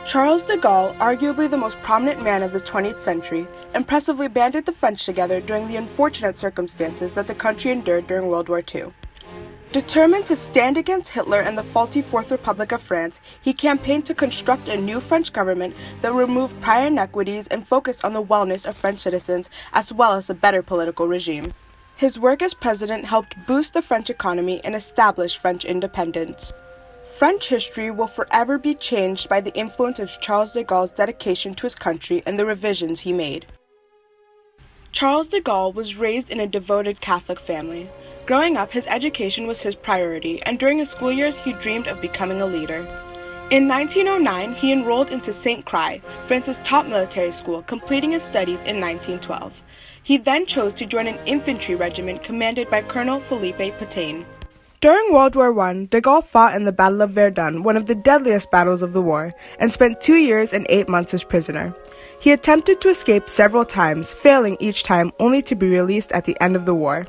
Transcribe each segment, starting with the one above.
Charles de Gaulle, arguably the most prominent man of the 20th century, impressively banded the French together during the unfortunate circumstances that the country endured during World War II. Determined to stand against Hitler and the faulty Fourth Republic of France, he campaigned to construct a new French government that removed prior inequities and focused on the wellness of French citizens as well as a better political regime. His work as president helped boost the French economy and establish French independence. French history will forever be changed by the influence of Charles de Gaulle's dedication to his country and the revisions he made. Charles de Gaulle was raised in a devoted Catholic family. Growing up, his education was his priority, and during his school years, he dreamed of becoming a leader. In 1909, he enrolled into St. Croix, France's top military school, completing his studies in 1912. He then chose to join an infantry regiment commanded by Colonel Philippe Pétain. During World War I, de Gaulle fought in the Battle of Verdun, one of the deadliest battles of the war, and spent 2 years and 8 months as prisoner. He attempted to escape several times, failing each time only to be released at the end of the war.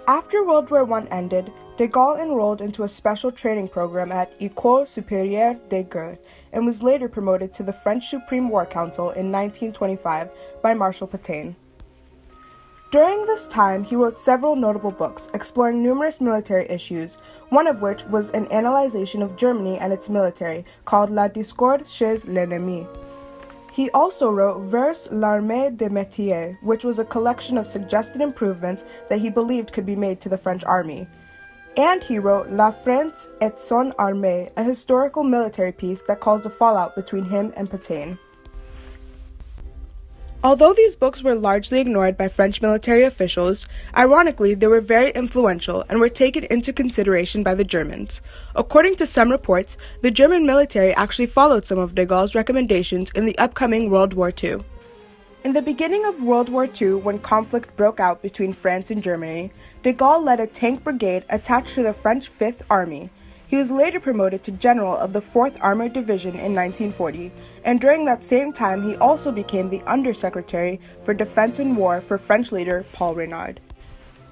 After World War I ended, de Gaulle enrolled into a special training program at École Supérieure des Guerres and was later promoted to the French Supreme War Council in 1925 by Marshal Pétain. During this time, he wrote several notable books exploring numerous military issues, one of which was an analyzation of Germany and its military called La Discorde chez l'ennemi. He also wrote Vers l'armée de métier, which was a collection of suggested improvements that he believed could be made to the French army. And he wrote La France et son armée, a historical military piece that caused a fallout between him and Pétain. Although these books were largely ignored by French military officials, ironically they were very influential and were taken into consideration by the Germans. According to some reports, the German military actually followed some of de Gaulle's recommendations in the upcoming World War II. In the beginning of World War II, when conflict broke out between France and Germany, de Gaulle led a tank brigade attached to the French Fifth Army. He was later promoted to general of the 4th Armored Division in 1940, and during that same time he also became the Undersecretary for Defense and War for French leader Paul Reynaud.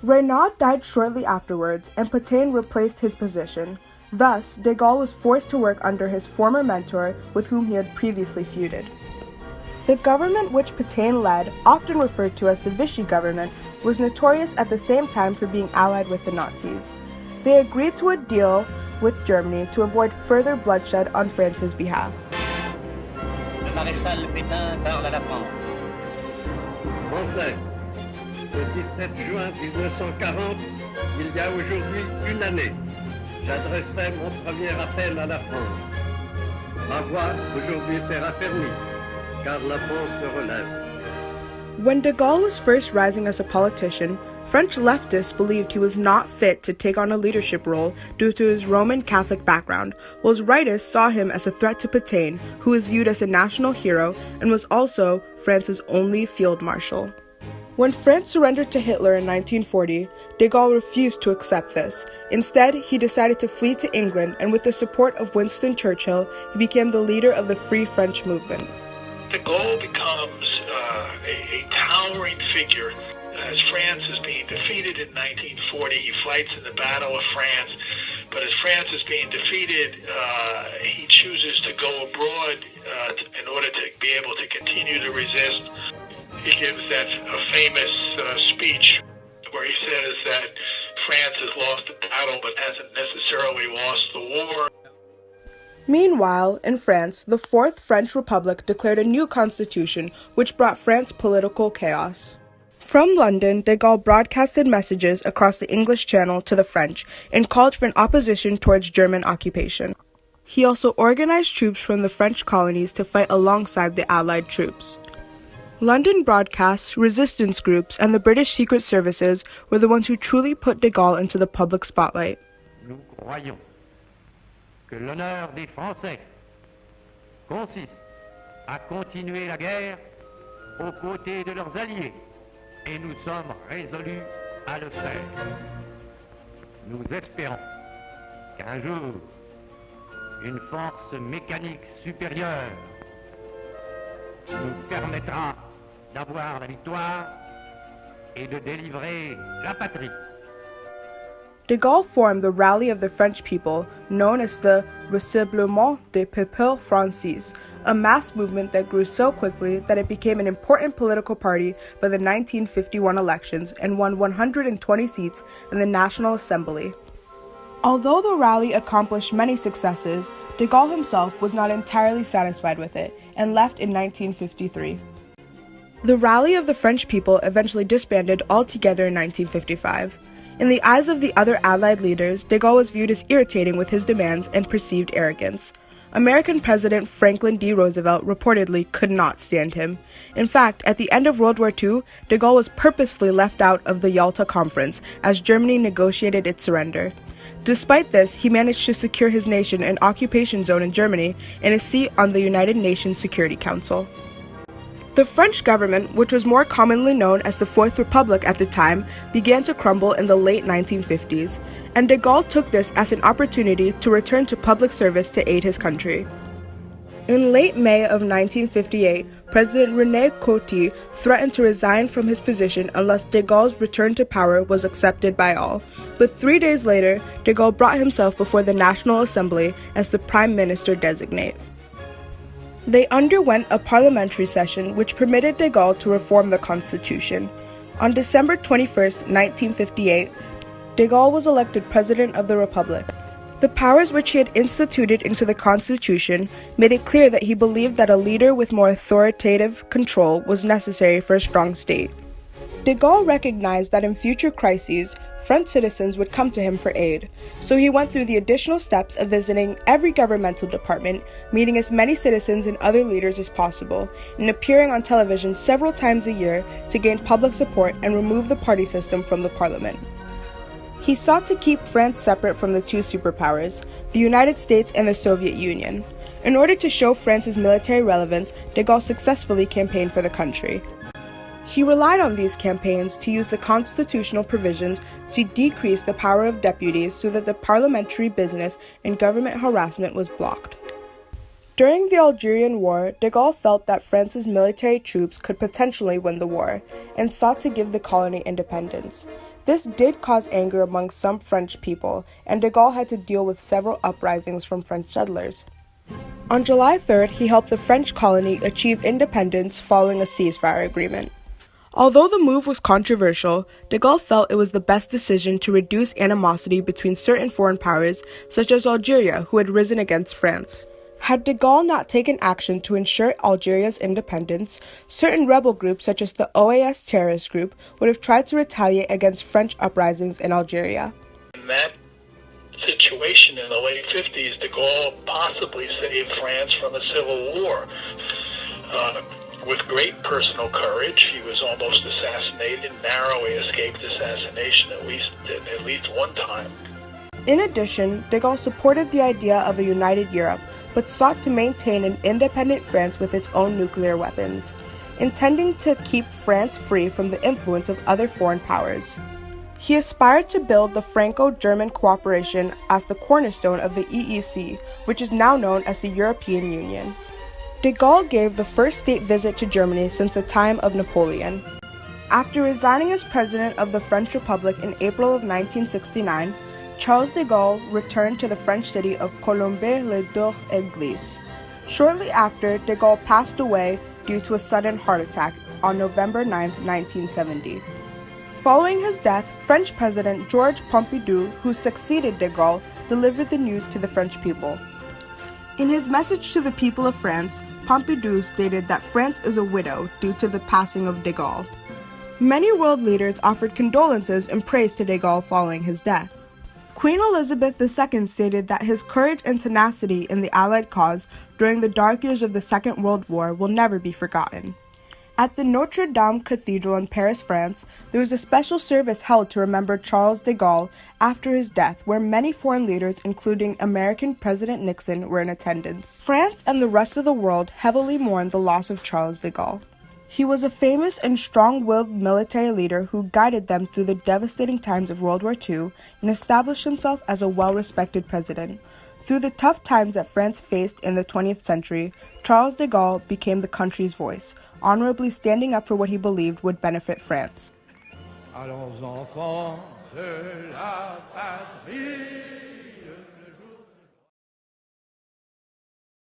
Reynaud died shortly afterwards, and Pétain replaced his position. Thus, de Gaulle was forced to work under his former mentor with whom he had previously feuded. The government which Pétain led, often referred to as the Vichy government, was notorious at the same time for being allied with the Nazis. They agreed to a deal with Germany to avoid further bloodshed on France's behalf. Le maréchal Pétain parle à la France. Français, le 17 juin 1940, il y a aujourd'hui une année, j'adresserai mon premier appel à la France. Ma voix aujourd'hui s'est raffermie, car la France se relève. When de Gaulle was first rising as a politician, French leftists believed he was not fit to take on a leadership role due to his Roman Catholic background, whilst rightists saw him as a threat to Pétain, who was viewed as a national hero and was also France's only field marshal. When France surrendered to Hitler in 1940, de Gaulle refused to accept this. Instead, he decided to flee to England, and with the support of Winston Churchill, he became the leader of the Free French movement. De Gaulle becomes a towering figure. As France is being defeated in 1940, he fights in the Battle of France. But as France is being defeated, he chooses to go abroad in order to be able to continue to resist. He gives that famous speech where he says that France has lost the battle but hasn't necessarily lost the war. Meanwhile, in France, the Fourth French Republic declared a new constitution which brought France political chaos. From London, de Gaulle broadcasted messages across the English Channel to the French and called for an opposition towards German occupation. He also organized troops from the French colonies to fight alongside the Allied troops. London broadcasts, resistance groups, and the British Secret Services were the ones who truly put de Gaulle into the public spotlight. Nous croyons que l'honneur des Français consiste à continuer la guerre aux côtés de leurs alliés. Et nous sommes résolus à le faire. Nous espérons qu'un jour, une force mécanique supérieure nous permettra d'avoir la victoire et de délivrer la patrie. de Gaulle formed the Rally of the French People, known as the Rassemblement des Peuples Français, a mass movement that grew so quickly that it became an important political party by the 1951 elections and won 120 seats in the National Assembly. Although the rally accomplished many successes, de Gaulle himself was not entirely satisfied with it and left in 1953. The Rally of the French People eventually disbanded altogether in 1955. In the eyes of the other Allied leaders, de Gaulle was viewed as irritating with his demands and perceived arrogance. American President Franklin D. Roosevelt reportedly could not stand him. In fact, at the end of World War II, de Gaulle was purposefully left out of the Yalta Conference as Germany negotiated its surrender. Despite this, he managed to secure his nation an occupation zone in Germany and a seat on the United Nations Security Council. The French government, which was more commonly known as the Fourth Republic at the time, began to crumble in the late 1950s, and de Gaulle took this as an opportunity to return to public service to aid his country. In late May of 1958, President René Coty threatened to resign from his position unless de Gaulle's return to power was accepted by all. But 3 days later, de Gaulle brought himself before the National Assembly as the Prime Minister designate. They underwent a parliamentary session which permitted de Gaulle to reform the constitution. On December 21, 1958, de Gaulle was elected President of the Republic. The powers which he had instituted into the constitution made it clear that he believed that a leader with more authoritative control was necessary for a strong state. De Gaulle recognized that in future crises, French citizens would come to him for aid, so he went through the additional steps of visiting every governmental department, meeting as many citizens and other leaders as possible, and appearing on television several times a year to gain public support and remove the party system from the parliament. He sought to keep France separate from the two superpowers, the United States and the Soviet Union. In order to show France's military relevance, de Gaulle successfully campaigned for the country. He relied on these campaigns to use the constitutional provisions to decrease the power of deputies so that the parliamentary business and government harassment was blocked. During the Algerian War, de Gaulle felt that France's military troops could potentially win the war, and sought to give the colony independence. This did cause anger among some French people, and de Gaulle had to deal with several uprisings from French settlers. On July 3rd, he helped the French colony achieve independence following a ceasefire agreement. Although the move was controversial, de Gaulle felt it was the best decision to reduce animosity between certain foreign powers, such as Algeria, who had risen against France. Had de Gaulle not taken action to ensure Algeria's independence, certain rebel groups such as the OAS terrorist group would have tried to retaliate against French uprisings in Algeria. In that situation in the late 50s, de Gaulle possibly saved France from a civil war. With great personal courage, he was almost assassinated, narrowly escaped assassination at least one time. In addition, de Gaulle supported the idea of a united Europe, but sought to maintain an independent France with its own nuclear weapons, intending to keep France free from the influence of other foreign powers. He aspired to build the Franco-German cooperation as the cornerstone of the EEC, which is now known as the European Union. De Gaulle gave the first state visit to Germany since the time of Napoleon. After resigning as president of the French Republic in April of 1969, Charles de Gaulle returned to the French city of Colombey-les-Deux-Églises. Shortly after, de Gaulle passed away due to a sudden heart attack on November 9, 1970. Following his death, French President Georges Pompidou, who succeeded de Gaulle, delivered the news to the French people. In his message to the people of France, Pompidou stated that France is a widow due to the passing of de Gaulle. Many world leaders offered condolences and praise to de Gaulle following his death. Queen Elizabeth II stated that his courage and tenacity in the Allied cause during the dark years of the Second World War will never be forgotten. At the Notre Dame Cathedral in Paris, France, there was a special service held to remember Charles de Gaulle after his death, where many foreign leaders, including American President Nixon, were in attendance. France and the rest of the world heavily mourned the loss of Charles de Gaulle. He was a famous and strong-willed military leader who guided them through the devastating times of World War II and established himself as a well-respected president. Through the tough times that France faced in the 20th century, Charles de Gaulle became the country's voice, honorably standing up for what he believed would benefit France. Allons enfants, de la patrie.